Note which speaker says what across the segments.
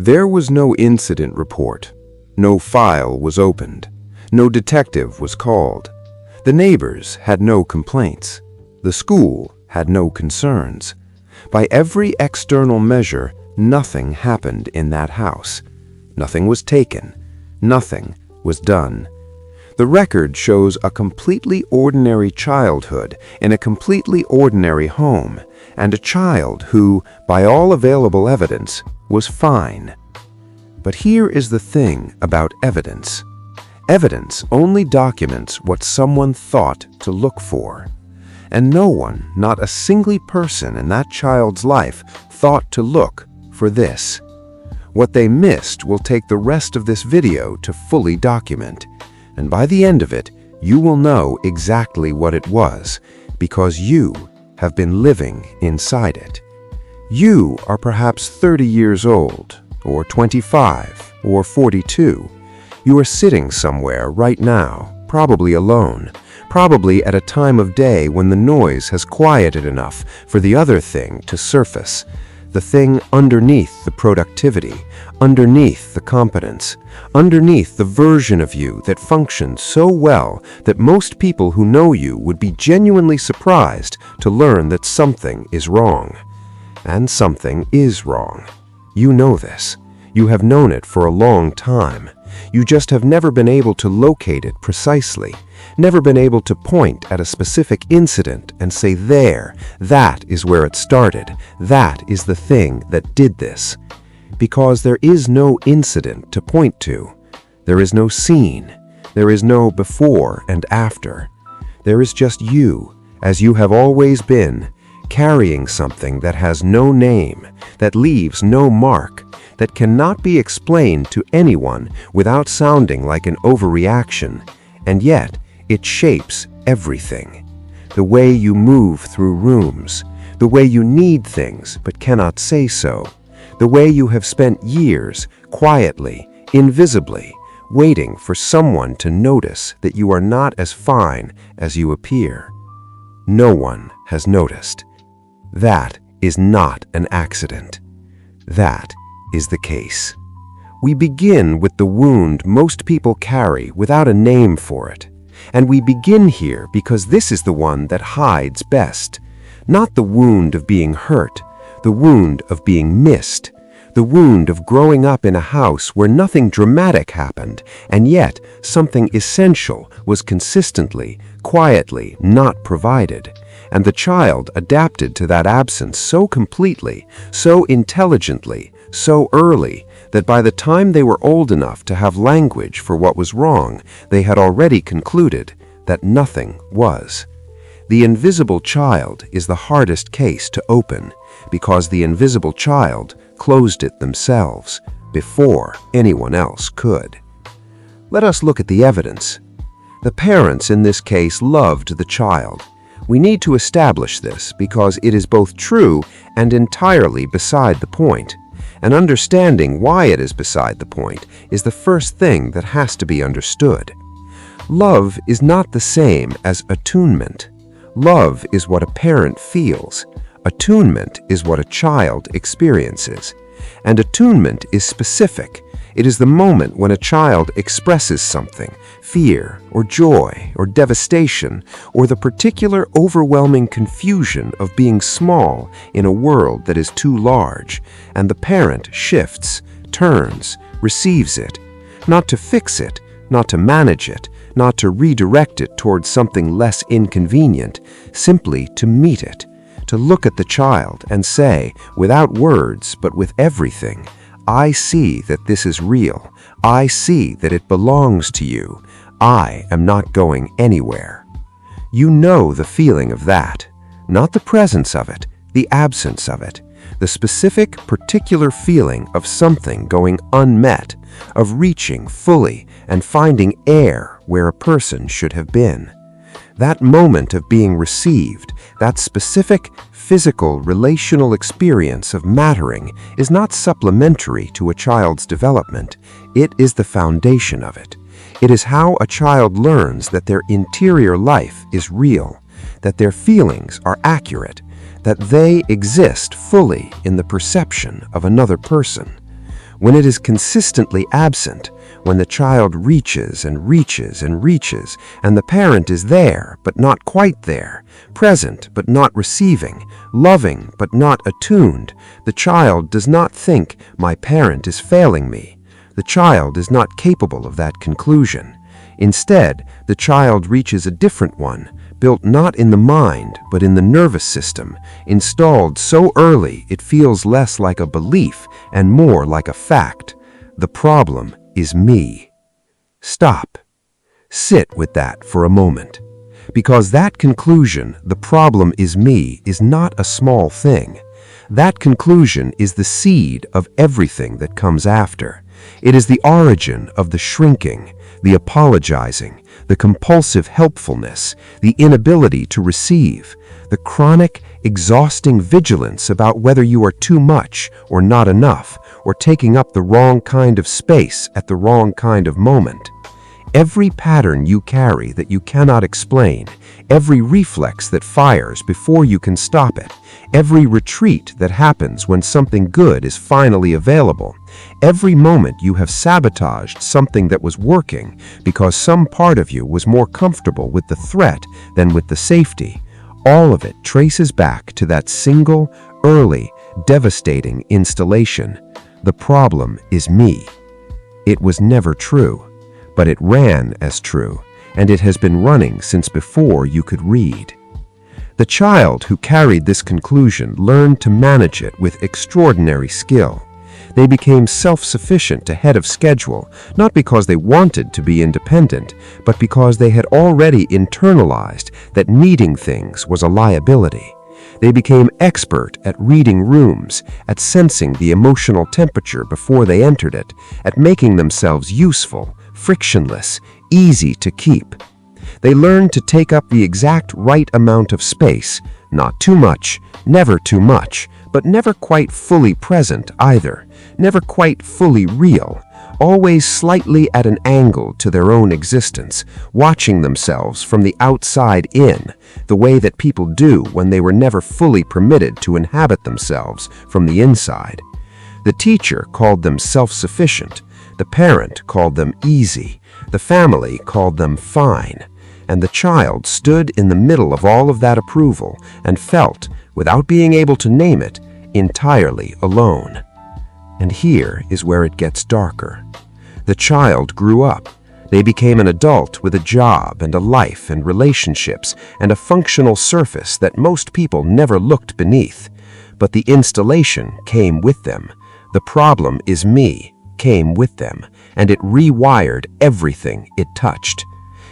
Speaker 1: There was no incident report. No file was opened. No detective was called. The neighbors had no complaints. The school had no concerns. By every external measure, nothing happened in that house. Nothing was taken. Nothing was done. The record shows a completely ordinary childhood in a completely ordinary home, and a child who, by all available evidence, was fine. But here is the thing about evidence. Evidence only documents what someone thought to look for. And no one, not a single person in that child's life, thought to look for this. What they missed will take the rest of this video to fully document. And by the end of it, you will know exactly what it was, because you have been living inside it. You are perhaps 30 years old, or 25, or 42. You are sitting somewhere right now, probably alone, probably at a time of day when the noise has quieted enough for the other thing to surface. The thing underneath the productivity, underneath the competence, underneath the version of you that functions so well that most people who know you would be genuinely surprised to learn that something is wrong. And something is wrong. You know this. You have known it for a long time. You just have never been able to locate it precisely, never been able to point at a specific incident and say, there, that is where it started, that is the thing that did this. Because there is no incident to point to. There is no scene. There is no before and after. There is just you, as you have always been, carrying something that has no name, that leaves no mark, that cannot be explained to anyone without sounding like an overreaction, and yet it shapes everything. The way you move through rooms, the way you need things but cannot say so, the way you have spent years quietly, invisibly, waiting for someone to notice that you are not as fine as you appear. No one has noticed. That is not an accident. That is the case. We begin with the wound most people carry without a name for it. And we begin here because this is the one that hides best. Not the wound of being hurt, the wound of being missed, the wound of growing up in a house where nothing dramatic happened, and yet something essential was consistently, quietly not provided. And the child adapted to that absence so completely, so intelligently, so early, that by the time they were old enough to have language for what was wrong, they had already concluded that nothing was. The invisible child is the hardest case to open, because the invisible child closed it themselves before anyone else could. Let us look at the evidence. The parents in this case loved the child. We need to establish this because it is both true and entirely beside the point. And understanding why it is beside the point is the first thing that has to be understood. Love is not the same as attunement. Love is what a parent feels. Attunement is what a child experiences. And attunement is specific. It is the moment when a child expresses something, fear or joy or devastation, or the particular overwhelming confusion of being small in a world that is too large, and the parent shifts, turns, receives it, not to fix it, not to manage it, not to redirect it towards something less inconvenient, simply to meet it, to look at the child and say, without words but with everything, I see that this is real. I see that it belongs to you. I am not going anywhere. You know the feeling of that, not the presence of it, the absence of it, the specific, particular feeling of something going unmet, of reaching fully and finding air where a person should have been. That moment of being received, that specific, physical, relational experience of mattering is not supplementary to a child's development. It is the foundation of it. It is how a child learns that their interior life is real, that their feelings are accurate, that they exist fully in the perception of another person.
Speaker 2: when it is consistently absent, when the child reaches and reaches and reaches, and the parent is there but not quite there, present but not receiving, loving but not attuned, the child does not think, "My parent is failing me." The child is not capable of that conclusion. Instead, the child reaches a different one, built not in the mind but in the nervous system, installed so early it feels less like a belief and more like a fact. The problem is me. Stop. Sit with that for a moment. Because that conclusion, "the problem is me," is not a small thing. That conclusion is the seed of everything that comes after. It is the origin of the shrinking, the apologizing, the compulsive helpfulness, the inability to receive, the chronic, exhausting vigilance about whether you are too much or not enough, or taking up the wrong kind of space at the wrong kind of moment. Every pattern you carry that you cannot explain, every reflex that fires before you can stop it, every retreat that happens when something good is finally available, every moment you have sabotaged something that was working because some part of you was more comfortable with the threat than with the safety, all of it traces back to that single, early, devastating installation. The problem is me. It was never true. But it ran as true, and it has been running since before you could read. The child who carried this conclusion learned to manage it with extraordinary skill. They became self-sufficient ahead of schedule, not because they wanted to be independent, but because they had already internalized that needing things was a liability. They became expert at reading rooms, at sensing the emotional temperature before they entered it, at making themselves useful, frictionless, easy to keep. They learned to take up the exact right amount of space, not too much, never too much, but never quite fully present either, never quite fully real, always slightly at an angle to their own existence, watching themselves from the outside in, the way that people do when they were never fully permitted to inhabit themselves from the inside. The teacher called them self-sufficient. The parent called them easy, the family called them fine, and the child stood in the middle of all of that approval and felt, without being able to name it, entirely alone. And here is where it gets darker. The child grew up. They became an adult with a job and a life and relationships and a functional surface that most people never looked beneath. But the installation came with them. The problem is me came with them, and it rewired everything it touched.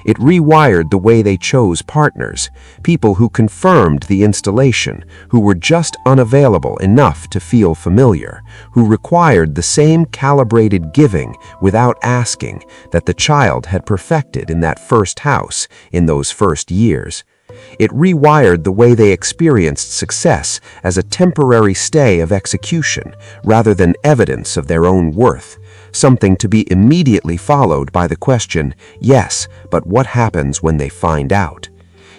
Speaker 2: It rewired the way they chose partners, people who confirmed the installation, who were just unavailable enough to feel familiar, who required the same calibrated giving without asking that the child had perfected in that first house, in those first years. It rewired the way they experienced success as a temporary stay of execution rather than evidence of their own worth, something to be immediately followed by the question, yes, but what happens when they find out?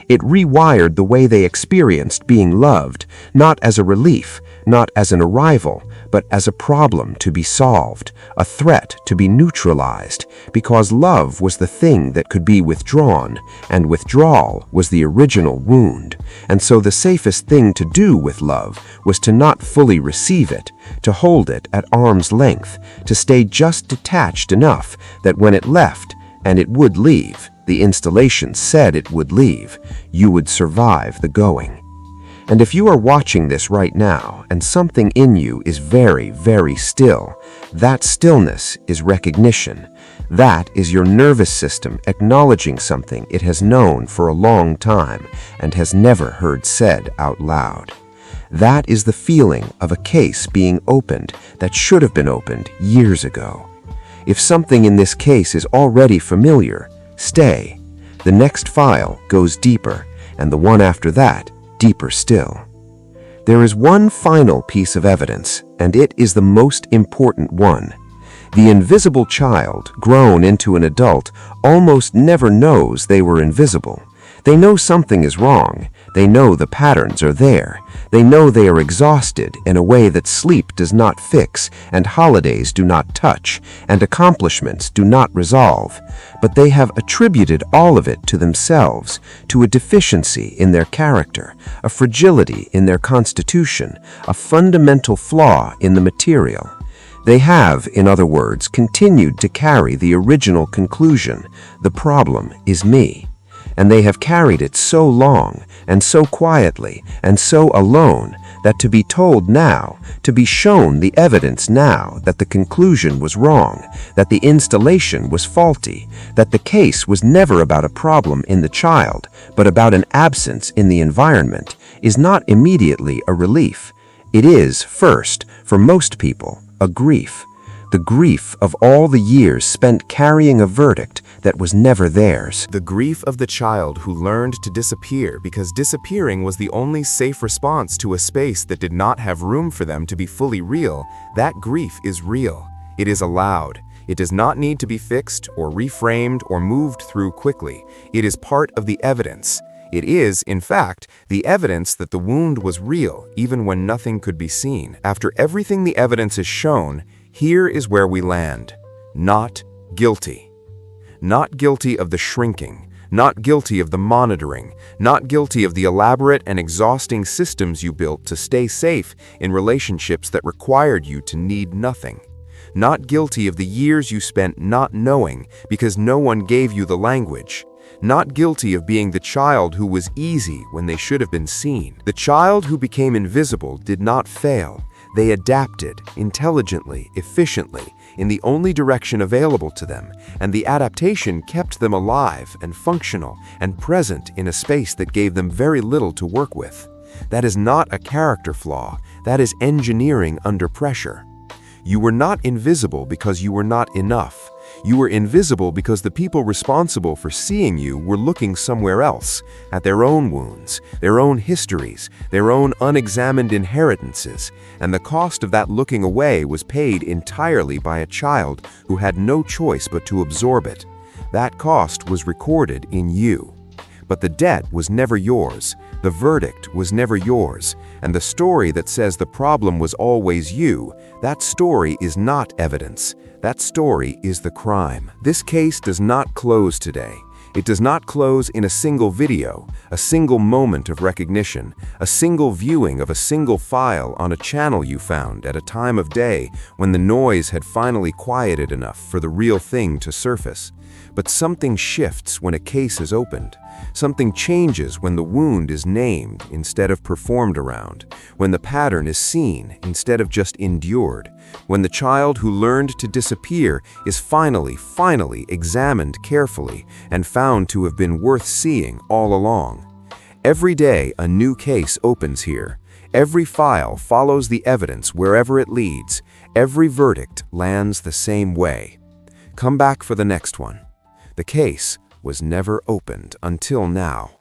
Speaker 2: It rewired the way they experienced being loved, not as a relief, not as an arrival, but as a problem to be solved, a threat to be neutralized, because love was the thing that could be withdrawn, and withdrawal was the original wound. And so the safest thing to do with love was to not fully receive it, to hold it at arm's length, to stay just detached enough that when it left, and it would leave, the installation said it would leave, you would survive the going. And if you are watching this right now and something in you is very, very still, that stillness is recognition. That is your nervous system acknowledging something it has known for a long time and has never heard said out loud. That is the feeling of a case being opened that should have been opened years ago. If something in this case is already familiar, stay. The next file goes deeper, and the one after that, deeper still. There is one final piece of evidence, and it is the most important one. The invisible child, grown into an adult, almost never knows they were invisible. They know something is wrong. They know the patterns are there. They know they are exhausted in a way that sleep does not fix, and holidays do not touch, and accomplishments do not resolve. But they have attributed all of it to themselves, to a deficiency in their character, a fragility in their constitution, a fundamental flaw in the material. They have, in other words, continued to carry the original conclusion: the problem is me. And they have carried it so long, and so quietly, and so alone, that to be told now, to be shown the evidence now that the conclusion was wrong, that the installation was faulty, that the case was never about a problem in the child, but about an absence in the environment, is not immediately a relief. It is, first, for most people, a grief. The grief of all the years spent carrying a verdict that was never theirs.
Speaker 3: The grief of the child who learned to disappear because disappearing was the only safe response to a space that did not have room for them to be fully real. That grief is real. It is allowed. It does not need to be fixed or reframed or moved through quickly. It is part of the evidence. It is, in fact, the evidence that the wound was real, even when nothing could be seen. After everything the evidence is shown, here is where we land. Not guilty. Not guilty of the shrinking, not guilty of the monitoring, not guilty of the elaborate and exhausting systems you built to stay safe in relationships that required you to need nothing. Not guilty of the years you spent not knowing because no one gave you the language. Not guilty of being the child who was easy when they should have been seen. The child who became invisible did not fail. They adapted intelligently, efficiently, in the only direction available to them, and the adaptation kept them alive and functional and present in a space that gave them very little to work with. That is not a character flaw. That is engineering under pressure. You were not invisible because you were not enough. You were invisible because the people responsible for seeing you were looking somewhere else, at their own wounds, their own histories, their own unexamined inheritances, and the cost of that looking away was paid entirely by a child who had no choice but to absorb it. That cost was recorded in you. But the debt was never yours, the verdict was never yours, and the story that says the problem was always you, that story is not evidence. That story is the crime. This case does not close today. It does not close in a single video, a single moment of recognition, a single viewing of a single file on a channel you found at a time of day when the noise had finally quieted enough for the real thing to surface. But something shifts when a case is opened. Something changes when the wound is named instead of performed around, when the pattern is seen instead of just endured, when the child who learned to disappear is finally examined carefully and found to have been worth seeing all along. Every day a new case opens here. Every file follows the evidence wherever it leads. Every verdict lands the same way. Come back for the next one. The case was never opened until now.